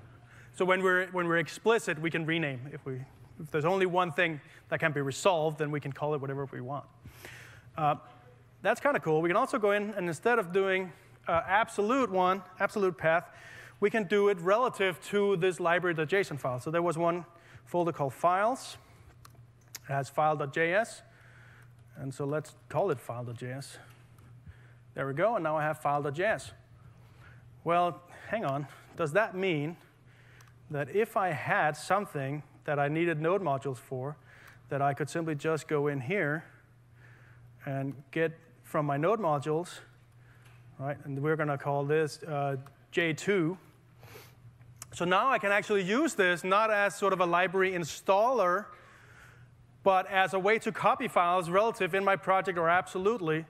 So when we're explicit, we can rename. If there's only one thing that can be resolved, then we can call it whatever we want. That's kind of cool. We can also go in, and instead of doing absolute path, we can do it relative to this library.json file. So there was one folder called files. It has file.js. And so let's call it file.js. There we go. And now I have file.js. Well, hang on. Does that mean that if I had something that I needed node modules for, that I could simply just go in here and get from my node modules, right? And we're going to call this J2. So now I can actually use this not as sort of a library installer, but as a way to copy files relative in my project or absolutely,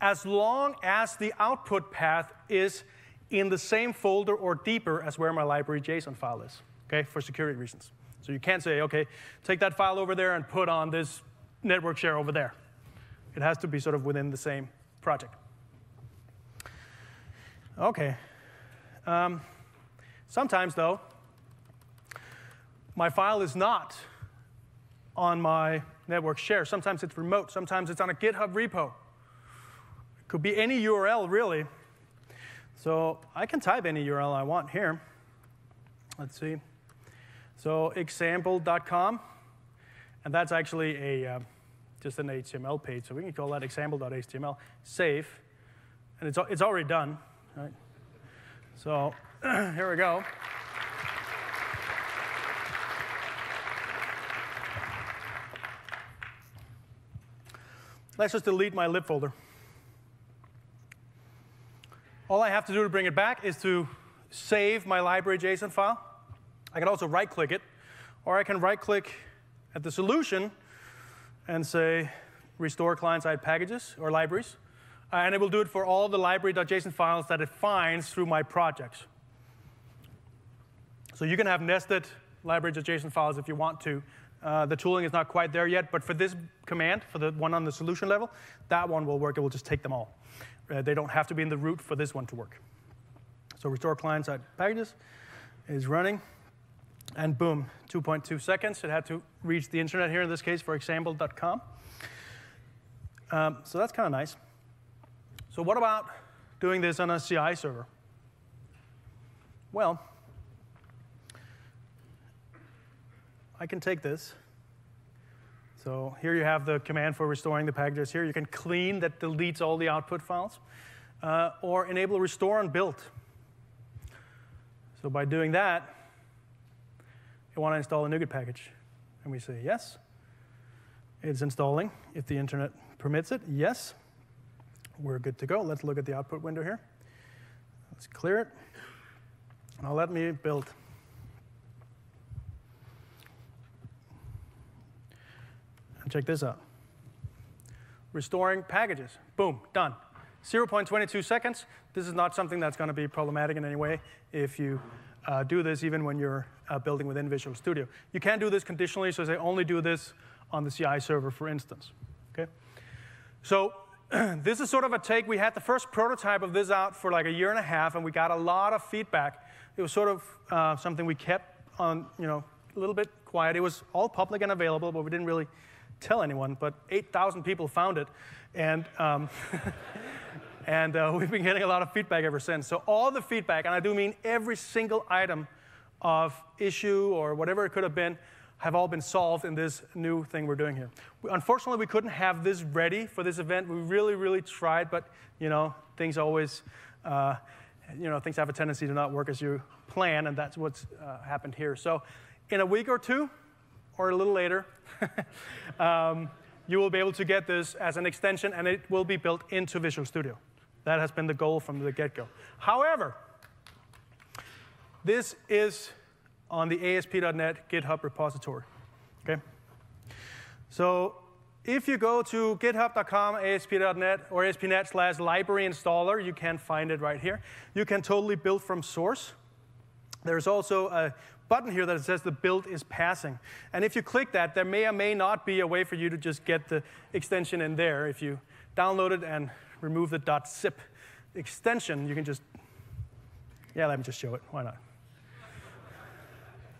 as long as the output path is in the same folder or deeper as where my library.json file is, okay, for security reasons. So you can't say, OK, take that file over there and put on this network share over there. It has to be sort of within the same project. OK. Sometimes, though, my file is not on my network share. Sometimes it's remote. Sometimes it's on a GitHub repo. It could be any URL, really. So I can type any URL I want here. Let's see. So example.com. And that's actually just an HTML page. So we can call that example.html. Save. And it's already done. Right? So here we go. Let's just delete my lib folder. All I have to do to bring it back is to save my library.json file. I can also right-click it, or I can right-click at the solution and say restore client-side packages or libraries. And it will do it for all the library.json files that it finds through my projects. So you can have nested library.json files if you want to. The tooling is not quite there yet, but for this command, for the one on the solution level, that one will work. It will just take them all. They don't have to be in the root for this one to work. So restore client-side packages is running. And boom, 2.2 seconds. It had to reach the internet here, in this case, for example.com. So that's kind of nice. So what about doing this on a CI server? Well, I can take this. So here you have the command for restoring the packages here. You can clean, that deletes all the output files. Or enable restore and build. So by doing that, you want to install a NuGet package. And we say yes. It's installing if the internet permits it. Yes. We're good to go. Let's look at the output window here. Let's clear it. Now let me build. And check this out. Restoring packages. Boom, done. 0.22 seconds. This is not something that's going to be problematic in any way if you do this even when you're building within Visual Studio. You can do this conditionally, so say only do this on the CI server, for instance. Okay? So this is sort of a take. We had the first prototype of this out for like a year and a half, and we got a lot of feedback. It was sort of something we kept on, a little bit quiet. It was all public and available, but we didn't really tell anyone. But 8,000 people found it, and and we've been getting a lot of feedback ever since. So all the feedback, and I do mean every single item of issue or whatever it could have been, have all been solved in this new thing we're doing here. Unfortunately, we couldn't have this ready for this event. We really, really tried, but things always, things have a tendency to not work as you plan, and that's what's happened here. So in a week or two, or a little later, you will be able to get this as an extension, and it will be built into Visual Studio. That has been the goal from the get-go. However, this is on the ASP.NET GitHub repository. Okay? So if you go to github.com, ASP.NET, or ASP.NET/library installer, you can find it right here. You can totally build from source. There's also a button here that says the build is passing. And if you click that, there may or may not be a way for you to just get the extension in there. If you download it and remove the .zip extension, you can just, yeah, let me just show it. Why not?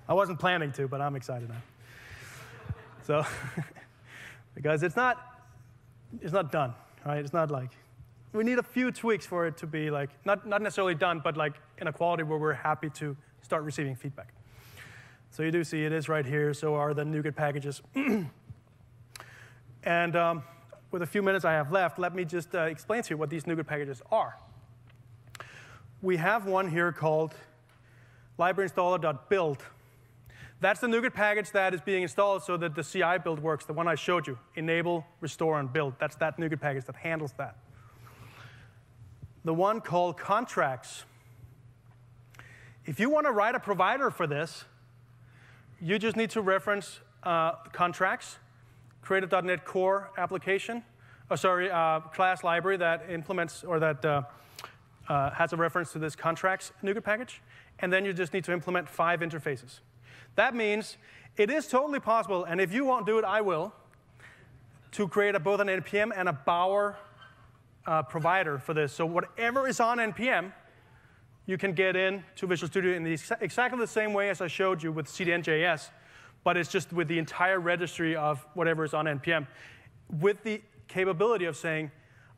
I wasn't planning to, but I'm excited now. So, because it's not done, right? It's not like, we need a few tweaks for it to be like, not necessarily done, but like in a quality where we're happy to start receiving feedback. So you do see it is right here, so are the NuGet packages. And with a few minutes I have left, let me just explain to you what these NuGet packages are. We have one here called libraryinstaller.build. That's the NuGet package that is being installed so that the CI build works, the one I showed you, enable, restore, and build. That's that NuGet package that handles that. The one called contracts. If you want to write a provider for this, you just need to reference contracts, create a .NET Core application, class library that implements or that has a reference to this contracts NuGet package, and then you just need to implement 5 interfaces. That means it is totally possible, and if you won't do it, I will, to create both an NPM and a Bower provider for this. So whatever is on NPM, you can get into Visual Studio in exactly the same way as I showed you with CDN.js, but it's just with the entire registry of whatever is on NPM, with the capability of saying,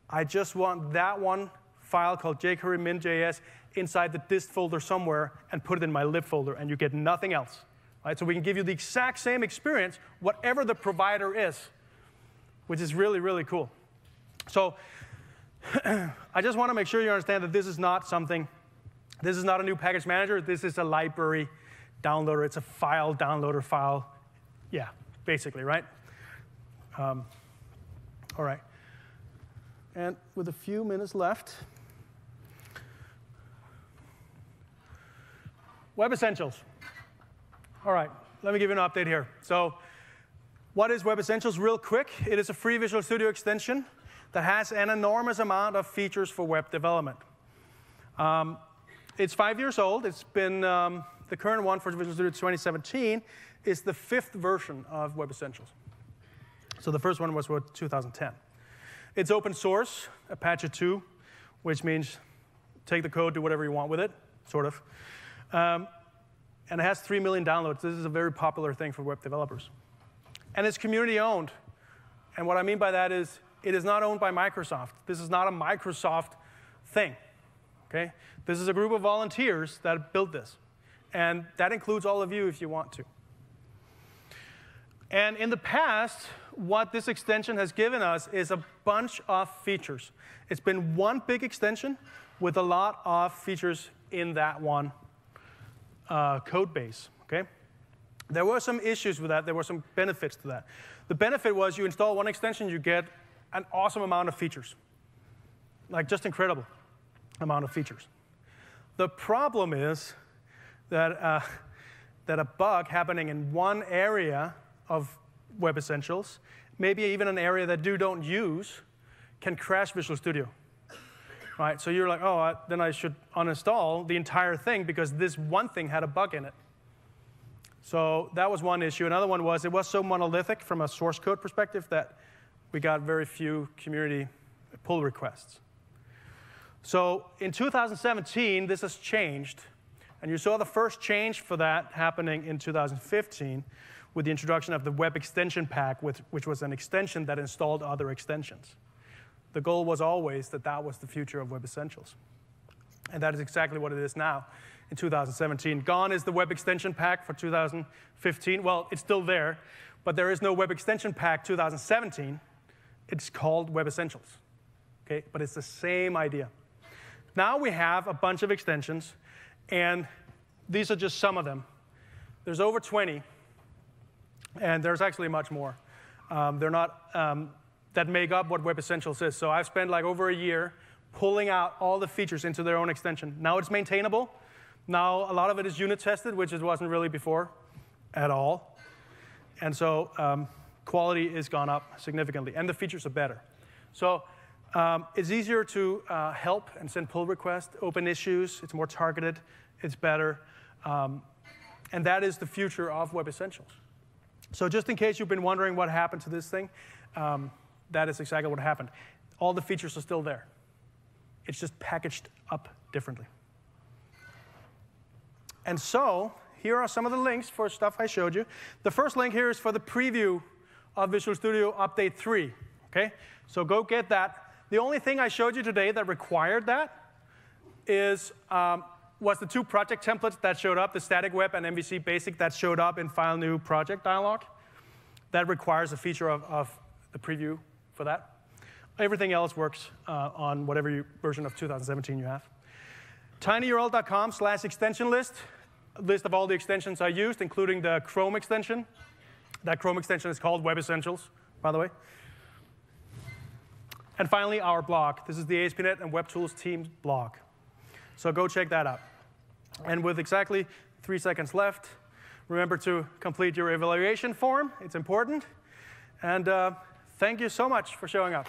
I just want that one file called jQuery min.js inside the dist folder somewhere and put it in my lib folder, and you get nothing else. Right? So we can give you the exact same experience, whatever the provider is, which is really, really cool. So I just want to make sure you understand that this is not a new package manager. This is a library downloader. It's a file downloader file. Yeah, basically, right? All right. And with a few minutes left, Web Essentials. All right, let me give you an update here. So what is Web Essentials? Real quick, it is a free Visual Studio extension that has an enormous amount of features for web development. It's 5 years old. It's been, the current one for Visual Studio 2017 is the 5th version of Web Essentials. So the first one was for 2010. It's open source, Apache 2, which means take the code, do whatever you want with it, sort of. And it has 3 million downloads. This is a very popular thing for web developers. And it's community owned. And what I mean by that is it is not owned by Microsoft. This is not a Microsoft thing. Okay? This is a group of volunteers that built this. And that includes all of you if you want to. And in the past, what this extension has given us is a bunch of features. It's been one big extension with a lot of features in that one code base. Okay? There were some issues with that. There were some benefits to that. The benefit was you install one extension, you get an awesome amount of features. Like just incredible amount of features. The problem is that, that a bug happening in one area of Web Essentials, maybe even an area that you don't use, can crash Visual Studio. Right? So you're like, oh, then I should uninstall the entire thing because this one thing had a bug in it. So that was one issue. Another one was it was so monolithic from a source code perspective that we got very few community pull requests. So in 2017, this has changed. And you saw the first change for that happening in 2015 with the introduction of the Web Extension Pack, which was an extension that installed other extensions. The goal was always that that was the future of Web Essentials. And that is exactly what it is now in 2017. Gone is the Web Extension Pack for 2015. Well, it's still there, but there is no Web Extension Pack 2017. It's called Web Essentials. Okay? But it's the same idea. Now we have a bunch of extensions, and these are just some of them. There's over 20, and there's actually much more. They're not that make up what Web Essentials is. So I've spent like over a year pulling out all the features into their own extension. Now it's maintainable. Now a lot of it is unit tested, which it wasn't really before at all. And so quality has gone up significantly, and the features are better. So it's easier to help and send pull requests, open issues. It's more targeted. It's better. And that is the future of Web Essentials. So just in case you've been wondering what happened to this thing, that is exactly what happened. All the features are still there. It's just packaged up differently. And so here are some of the links for stuff I showed you. The first link here is for the preview of Visual Studio Update 3. Okay? So go get that. The only thing I showed you today that required that was the two project templates that showed up, the static web and MVC basic that showed up in File New Project dialog. That requires a feature of the preview for that. Everything else works on whatever version of 2017 you have. tinyurl.com/extension list of all the extensions I used, including the Chrome extension. That Chrome extension is called Web Essentials, by the way. And finally, our blog. This is the ASP.NET and Web Tools team blog. So go check that out. And with exactly 3 seconds left, remember to complete your evaluation form. It's important. And thank you so much for showing up.